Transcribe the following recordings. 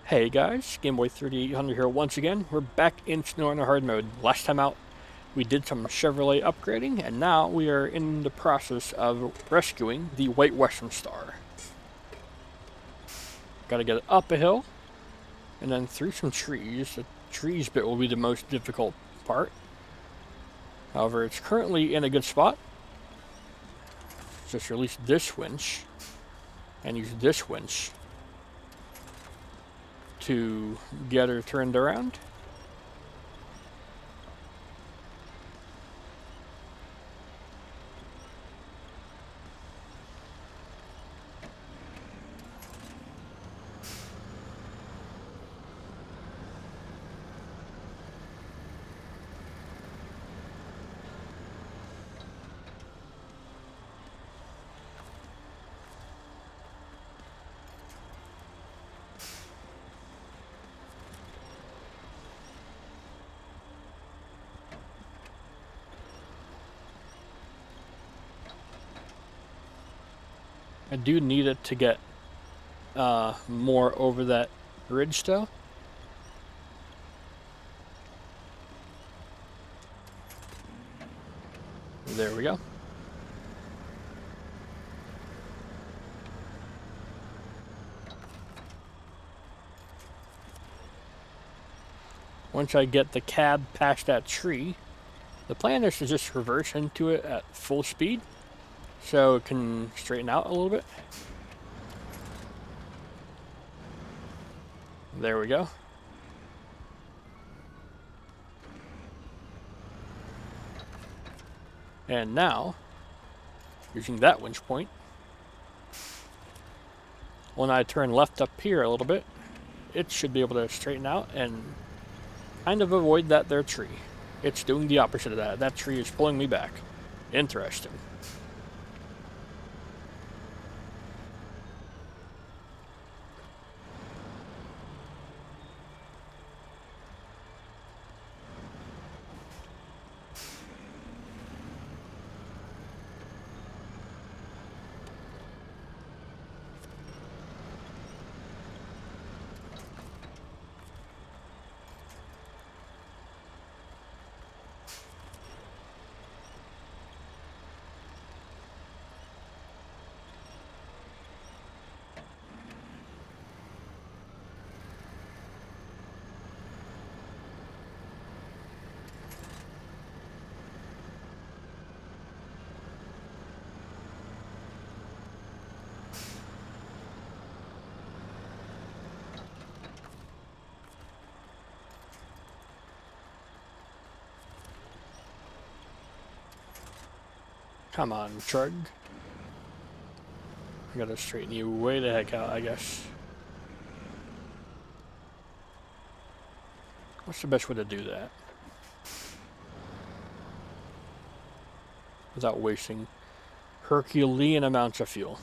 Hey guys, Gameboy 3800 here once again. We're back in Snowrunner hard mode. Last time out, we did some Chevrolet upgrading, and now we are in the process of rescuing the White Western Star. Gotta get it up a hill, and then through some trees. The trees bit will be the most difficult part. However, it's currently in a good spot. Just release this winch, and use this winch to get her turned around. I do need it to get more over that ridge though. There we go. Once I get the cab past that tree, the plan is to just reverse into it at full speed so it can straighten out a little bit. There we go. And now, using that winch point, when I turn left up here a little bit, it should be able to straighten out and kind of avoid that there tree. It's doing the opposite of that. That tree is pulling me back. Interesting. Come on, Chug. I gotta straighten you way the heck out, I guess. What's the best way to do that? Without wasting Herculean amounts of fuel.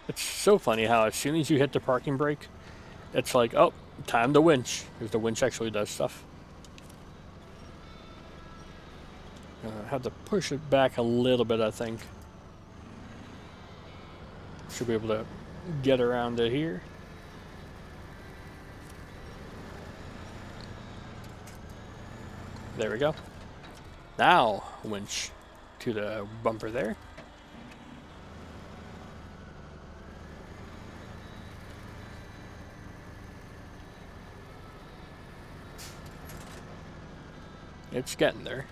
It's so funny how as soon as you hit the parking brake, it's like, oh, time to winch, because the winch actually does stuff. I have to push it back a little bit, I think. Should be able to get around to here. There we go. Now, winch to the bumper there. It's getting there.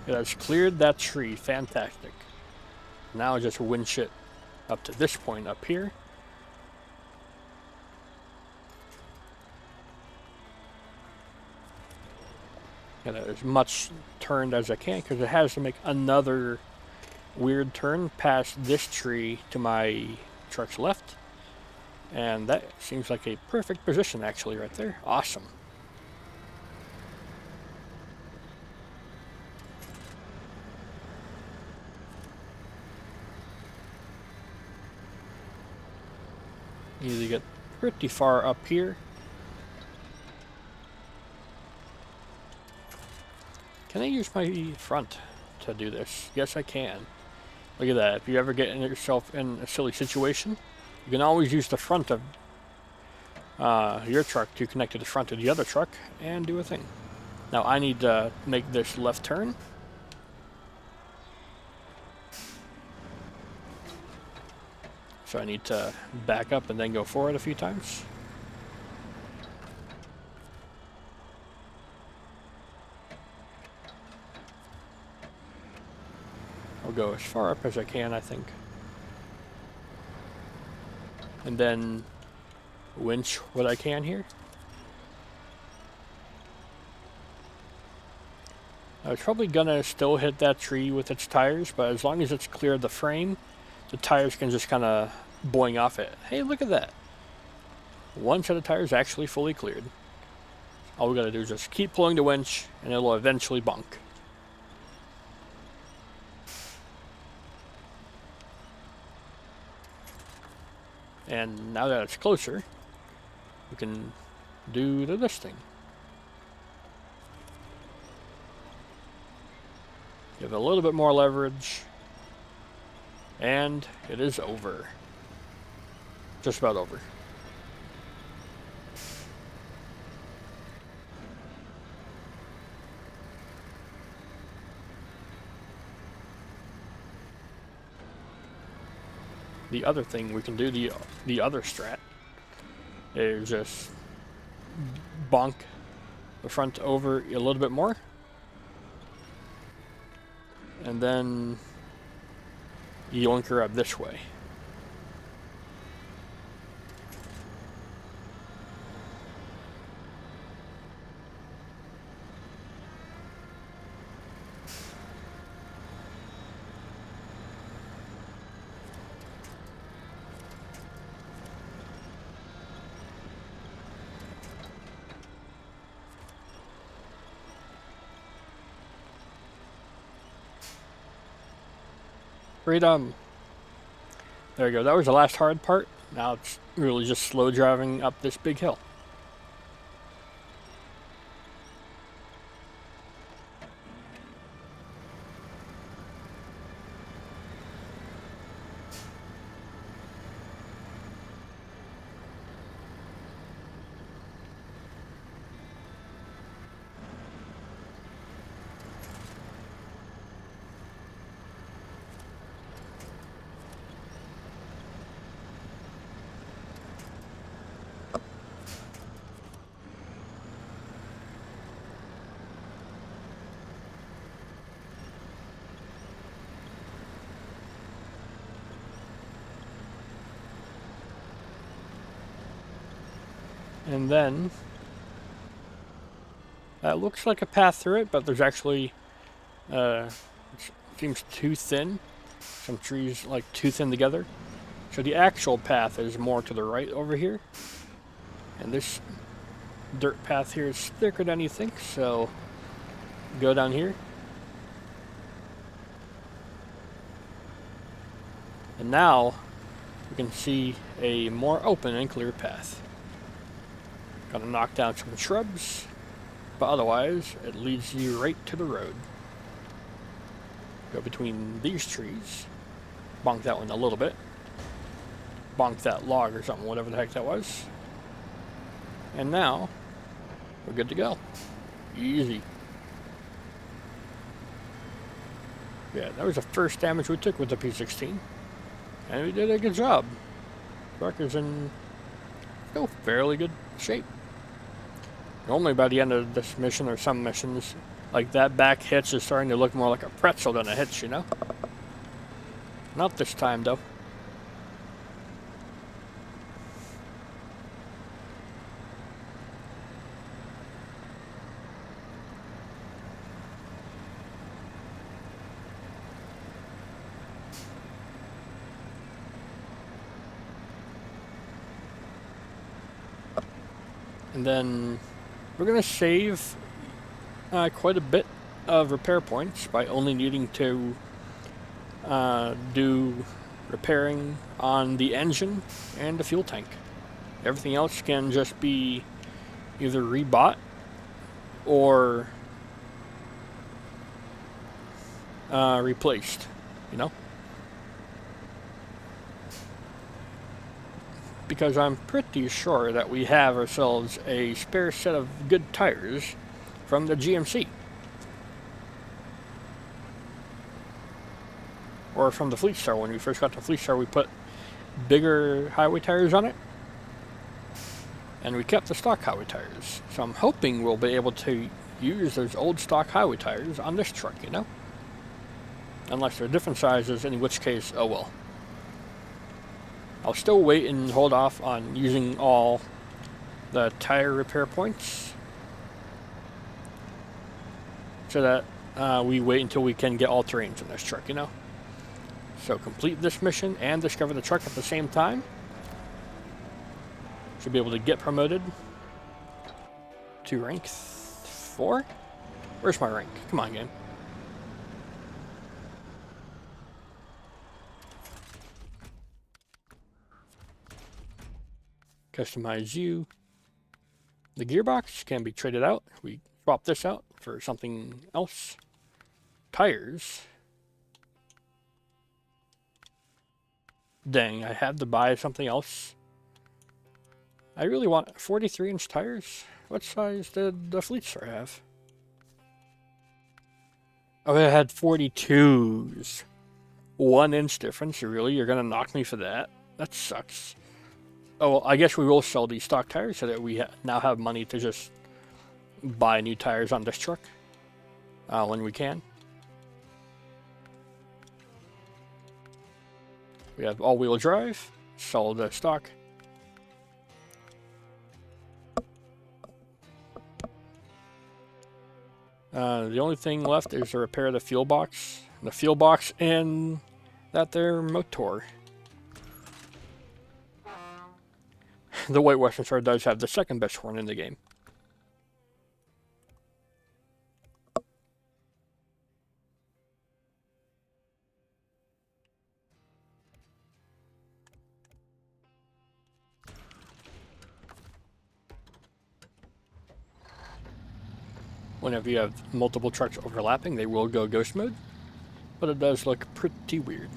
It has cleared that tree. Fantastic. Now I just winch it up to this point up here. Get it as much turned as I can because it has to make another weird turn past this tree to my truck's left. And that seems like a perfect position actually right there. Awesome. You need to get pretty far up here. Can I use my front to do this? Yes, I can. Look at that. If you ever get yourself in a silly situation, you can always use the front of your truck to connect to the front of the other truck and do a thing. Now I need to make this left turn. So I need to back up and then go forward a few times. I'll go as far up as I can, I think. And then winch what I can here. I was probably gonna still hit that tree with its tires, but as long as it's clear of the frame, the tires can just kind of boing off it. Hey, look at that. One set of tires actually fully cleared. All we gotta do is just keep pulling the winch, and it'll eventually bonk. And now that it's closer, we can do this thing. Give it a little bit more leverage, and it is over. Just about over. The other thing we can do, the other strat, is just bonk the front over a little bit more, and then yoink her up this way. Freedom. There we go. That was the last hard part. Now it's really just slow driving up this big hill. And then that looks like a path through it, but there's actually it seems too thin. Some trees like too thin together. So the actual path is more to the right over here. And this dirt path here is thicker than you think, so go down here. And now we can see a more open and clear path. Gotta knock down some shrubs, but otherwise it leads you right to the road. Go between these trees, bonk that one a little bit, bonk that log or something, whatever the heck that was. And now we're good to go. Easy. Yeah, that was the first damage we took with the P16. And we did a good job. Truck is in fairly good shape. Normally by the end of this mission or some missions, like that back hitch is starting to look more like a pretzel than a hitch, you know? Not this time though. And then we're going to save quite a bit of repair points by only needing to do repairing on the engine and the fuel tank. Everything else can just be either rebought or replaced, you know? Because I'm pretty sure that we have ourselves a spare set of good tires from the GMC. Or from the Fleet Star. When we first got the Fleet Star, we put bigger highway tires on it. And we kept the stock highway tires. So I'm hoping we'll be able to use those old stock highway tires on this truck, you know? Unless they're different sizes, in which case, oh well. I'll still wait and hold off on using all the tire repair points so that we wait until we can get all terrains in this truck, you know? So complete this mission and discover the truck at the same time. Should be able to get promoted to rank 4? Where's my rank? Come on, game. Customize you. The gearbox can be traded out. We swap this out for something else. Tires. Dang, I had to buy something else. I really want 43-inch tires. What size did the Fleet Star have? Oh, it had 42s. 1 inch difference. Really? You're gonna knock me for that? That sucks. Oh, well, I guess we will sell these stock tires so that we now have money to just buy new tires on this truck when we can. We have all-wheel drive. Sell the stock. The only thing left is to repair the fuel box. The fuel box and that there motor. The White Western Star does have the second best horn in the game. Whenever you have multiple trucks overlapping, they will go ghost mode, but it does look pretty weird.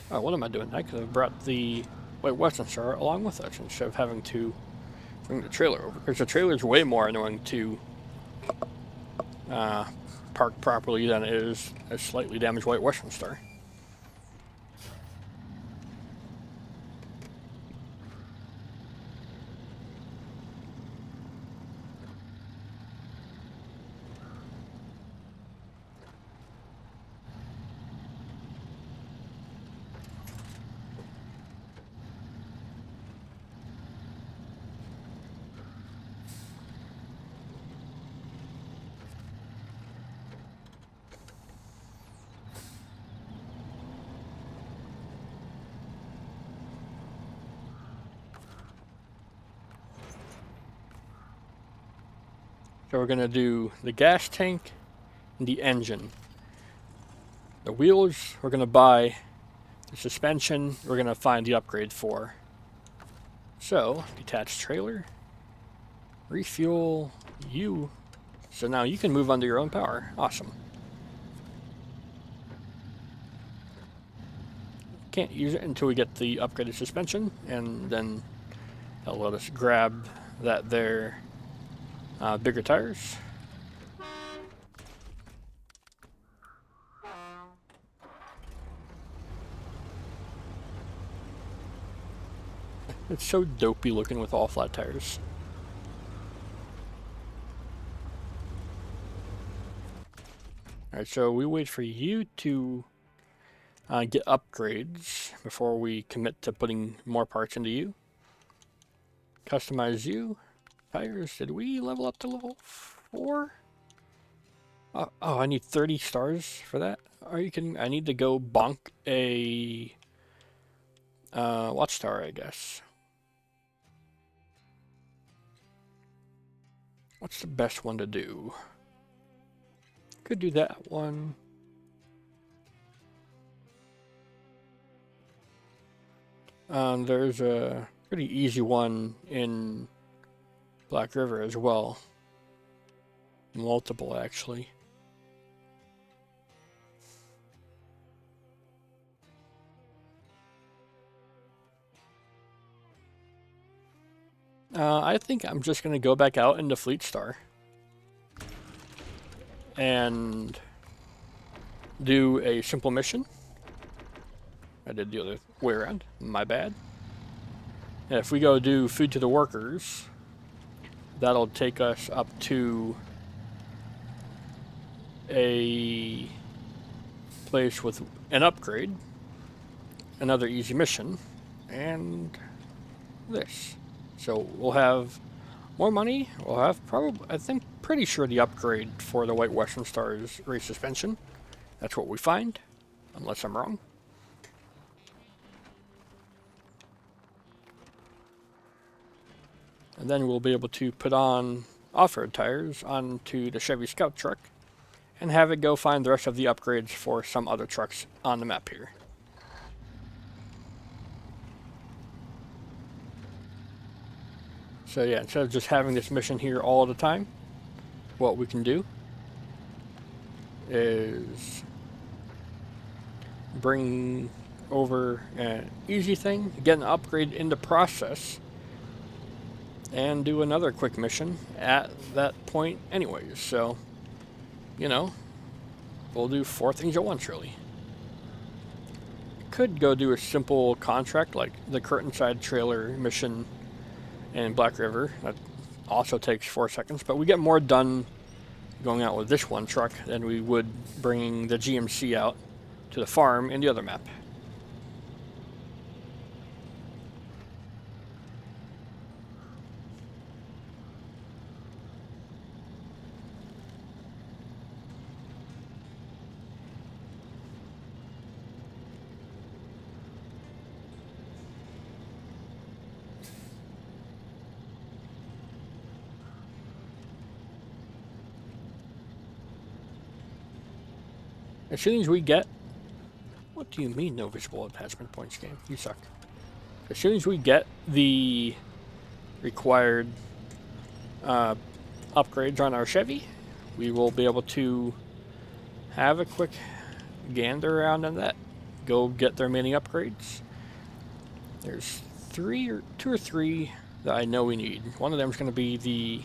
Oh, what am I doing? I could have brought the White Western Star along with us instead of having to bring the trailer over, because the trailer is way more annoying to park properly than it is a slightly damaged White Western Star. So we're going to do the gas tank and the engine. The wheels, we're going to buy. The suspension, we're going to find the upgrade for. So, detach trailer. Refuel you. So now you can move under your own power. Awesome. Can't use it until we get the upgraded suspension, and then that'll let us grab that there bigger tires. It's so dopey looking with all flat tires. Alright, so we wait for you to get upgrades before we commit to putting more parts into you. Customize you. Tires, did we level up to level 4? Oh, I need 30 stars for that? Are you kidding? I need to go bonk a Watchtower, I guess. What's the best one to do? Could do that one. There's a pretty easy one in Black River as well. Multiple, actually. I think I'm just going to go back out into Fleet Star and do a simple mission. I did the other way around. My bad. And if we go do food to the workers, that'll take us up to a place with an upgrade, another easy mission, and this. So we'll have more money. We'll have probably, I think, pretty sure the upgrade for the White Western Star is race suspension. That's what we find, unless I'm wrong. And then we'll be able to put on off-road tires onto the Chevy Scout truck and have it go find the rest of the upgrades for some other trucks on the map here. So yeah, instead of just having this mission here all the time, what we can do is bring over an easy thing, get an upgrade in the process, and do another quick mission at that point anyways. So, you know, we'll do 4 things at once, really. Could go do a simple contract like the Curtainside trailer mission in Black River. That also takes 4 seconds, but we get more done going out with this one truck than we would bringing the GMC out to the farm in the other map. As soon as we get... What do you mean no visible attachment points game? You suck. As soon as we get the required upgrades on our Chevy, we will be able to have a quick gander around on that. Go get their mini upgrades. There's 2 or 3 that I know we need. One of them is going to be the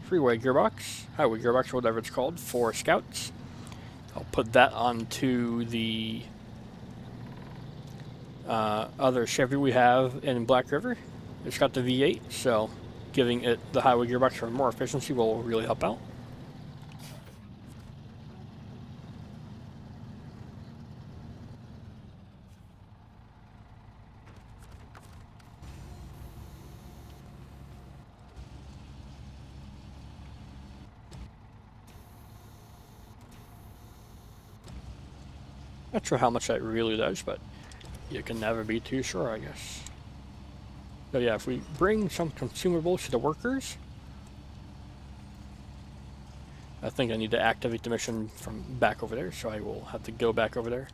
freeway gearbox, highway gearbox, whatever it's called, for Scouts. I'll put that onto the other Chevy we have in Black River. It's got the V8, so giving it the highway gearbox for more efficiency will really help out. Not sure how much that really does, but you can never be too sure, I guess. So yeah, if we bring some consumables to the workers, I think I need to activate the mission from back over there, so I will have to go back over there.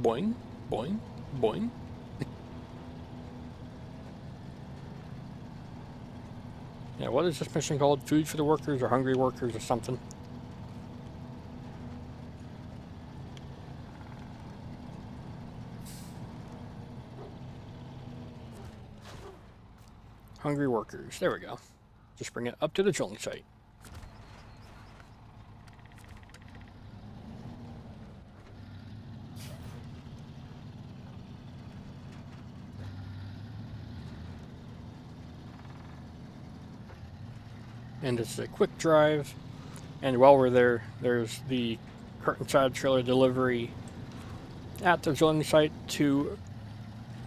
Boing, boing, boing. Yeah, what is this mission called? Food for the workers or hungry workers or something? Hungry workers. There we go. Just bring it up to the drilling site. and it's a quick drive. And while we're there, there's the curtain-side trailer delivery at the drilling site to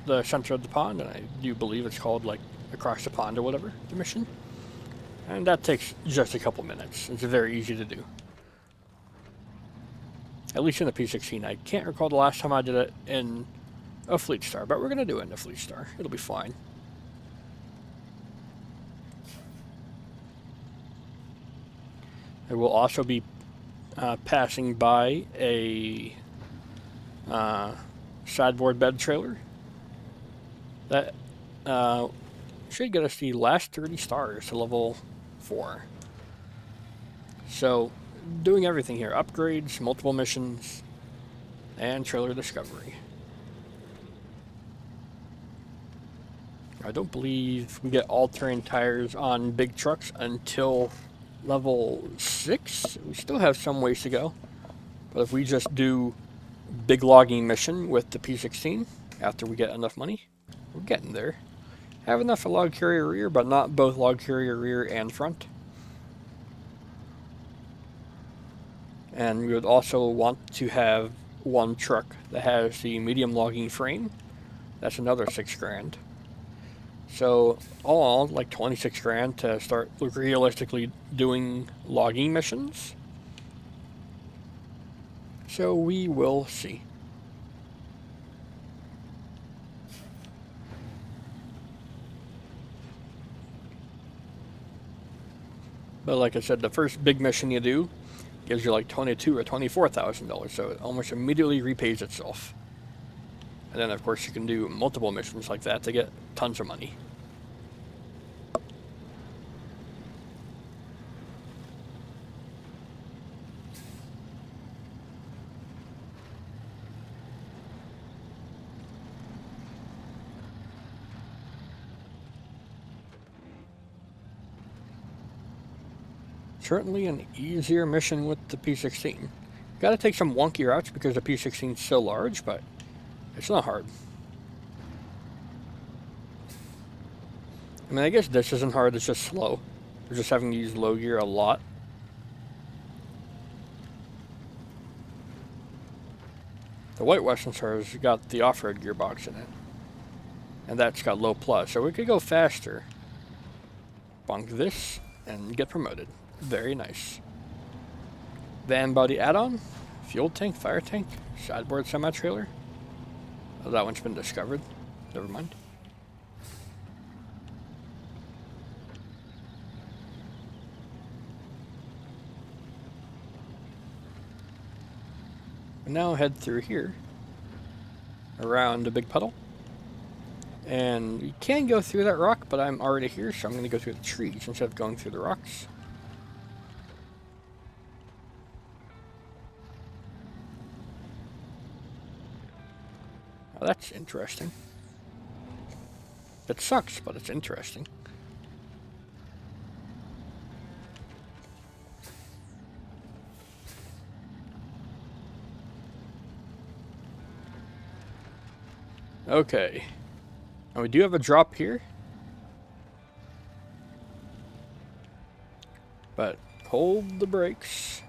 the center of the pond, and I do believe it's called like across the pond or whatever, the mission. And that takes just a couple minutes. It's very easy to do. At least in the P16. I can't recall the last time I did it in a Fleet Star, but we're going to do it in a Fleet Star. It'll be fine. I will also be passing by a sideboard bed trailer that should get us the last 30 stars to level 4. So, doing everything here. Upgrades, multiple missions, and trailer discovery. I don't believe we get all-terrain tires on big trucks until level 6. We still have some ways to go. But if we just do big logging mission with the P16, after we get enough money, we're getting there. Have enough for log carrier rear, but not both log carrier rear and front. And we would also want to have one truck that has the medium logging frame. That's another 6 grand. So all in all, like 26 grand to start realistically doing logging missions. So we will see. But like I said, the first big mission you do gives you like $22,000 or $24,000, so it almost immediately repays itself. And then of course you can do multiple missions like that to get tons of money. Certainly an easier mission with the P16. Gotta take some wonky routes because the P16 is so large, but it's not hard. I mean, I guess this isn't hard, it's just slow. We're just having to use low gear a lot. The White Western Star's got the off-road gearbox in it. And that's got low plus, so we could go faster. Bonk this and get promoted. Very nice. Van body add-on, fuel tank, fire tank, sideboard semi-trailer. Oh, that one's been discovered. Never mind. And now head through here, around a big puddle. And you can go through that rock, but I'm already here, so I'm going to go through the trees instead of going through the rocks. Oh, that's interesting. It sucks, but it's interesting. Okay. And we do have a drop here. But hold the brakes.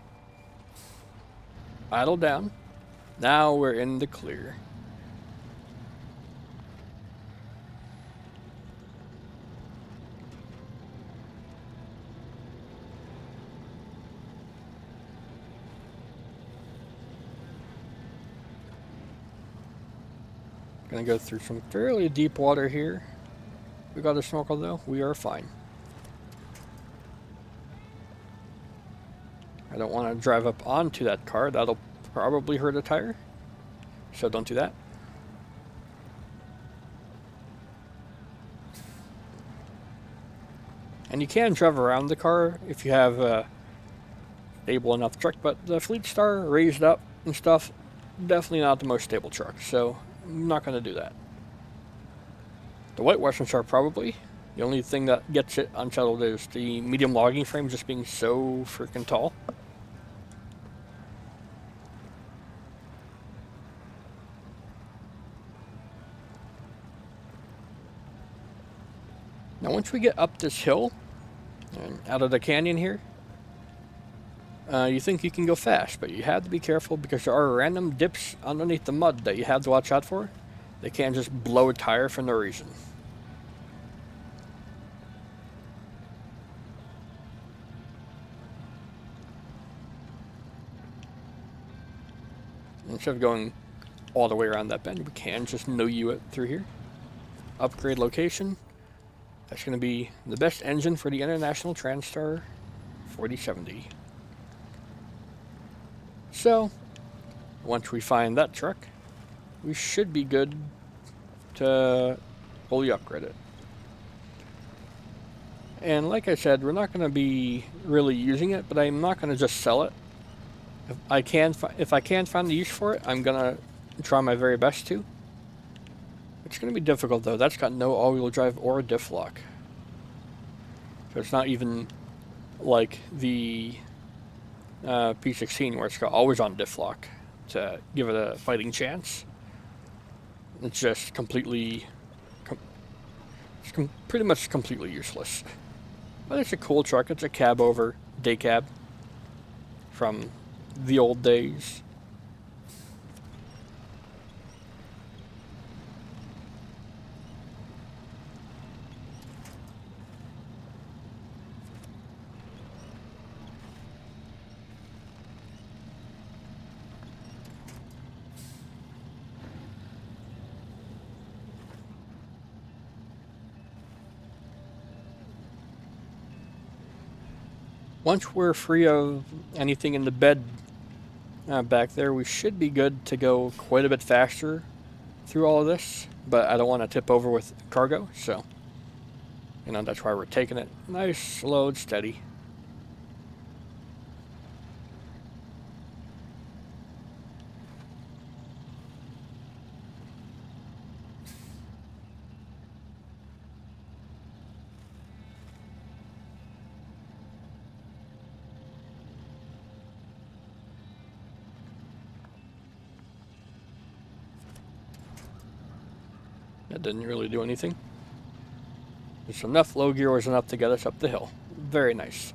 Idle down. Now we're in the clear. Gonna go through some fairly deep water here. We got a snorkel though, we are fine. I don't want to drive up onto that car, that'll probably hurt a tire. So don't do that. And you can drive around the car if you have a stable enough truck, but the Fleet Star raised up and stuff, definitely not the most stable truck, so I'm not going to do that. The White Western Star probably. The only thing that gets it unsettled is the medium logging frame just being so freaking tall. Now once we get up this hill, and out of the canyon here, you think you can go fast, but you have to be careful because there are random dips underneath the mud that you have to watch out for. They can't just blow a tire for no reason. Instead of going all the way around that bend, we can just no-U it through here. Upgrade location. That's going to be the best engine for the International Transstar 4070. So, once we find that truck, we should be good to fully upgrade it. And like I said, we're not going to be really using it, but I'm not going to just sell it. If I can find a use for it, I'm going to try my very best to. It's going to be difficult though. That's got no all-wheel drive or diff lock. So it's not even like the P16 where it's got always on diff lock to give it a fighting chance. It's just completely, pretty much completely useless. But it's a cool truck. It's a cab over, day cab from the old days. Once we're free of anything in the bed back there, we should be good to go quite a bit faster through all of this, but I don't want to tip over with cargo, so that's why we're taking it nice, slow, and steady. That didn't really do anything. Just enough low gear was enough to get us up the hill. Very nice.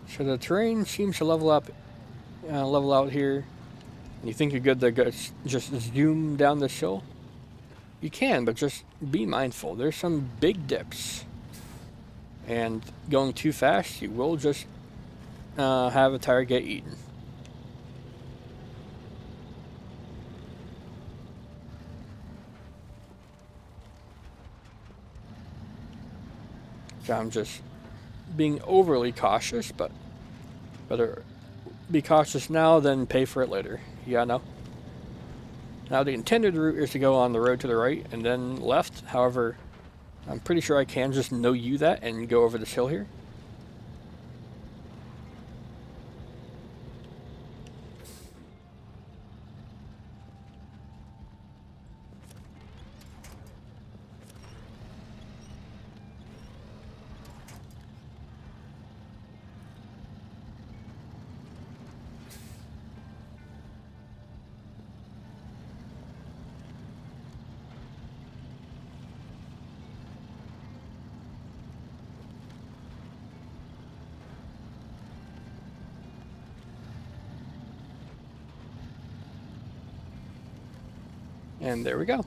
So the terrain seems to level out here. And you think you're good to just zoom down this hill? You can, but just be mindful. There's some big dips. And going too fast, you will just have a tire get eaten. So I'm just being overly cautious, but better be cautious now than pay for it later. Yeah, I know. Now the intended route is to go on the road to the right and then left. However, I'm pretty sure I can just no-U that and go over this hill here. And there we go.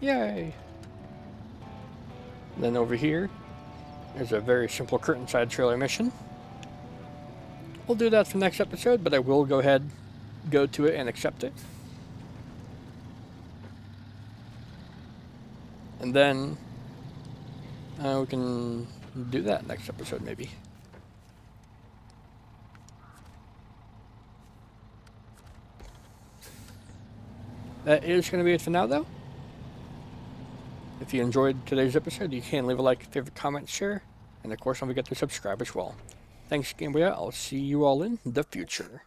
Yay! Then over here, there's a very simple curtain side trailer mission. We'll do that for the next episode, but I will go ahead, go to it, and accept it. And then we can do that next episode, maybe. That is going to be it for now, though. If you enjoyed today's episode, you can leave a like, favorite, comment, share, and of course don't forget to subscribe as well. Thanks, Game Boy. I'll see you all in the future.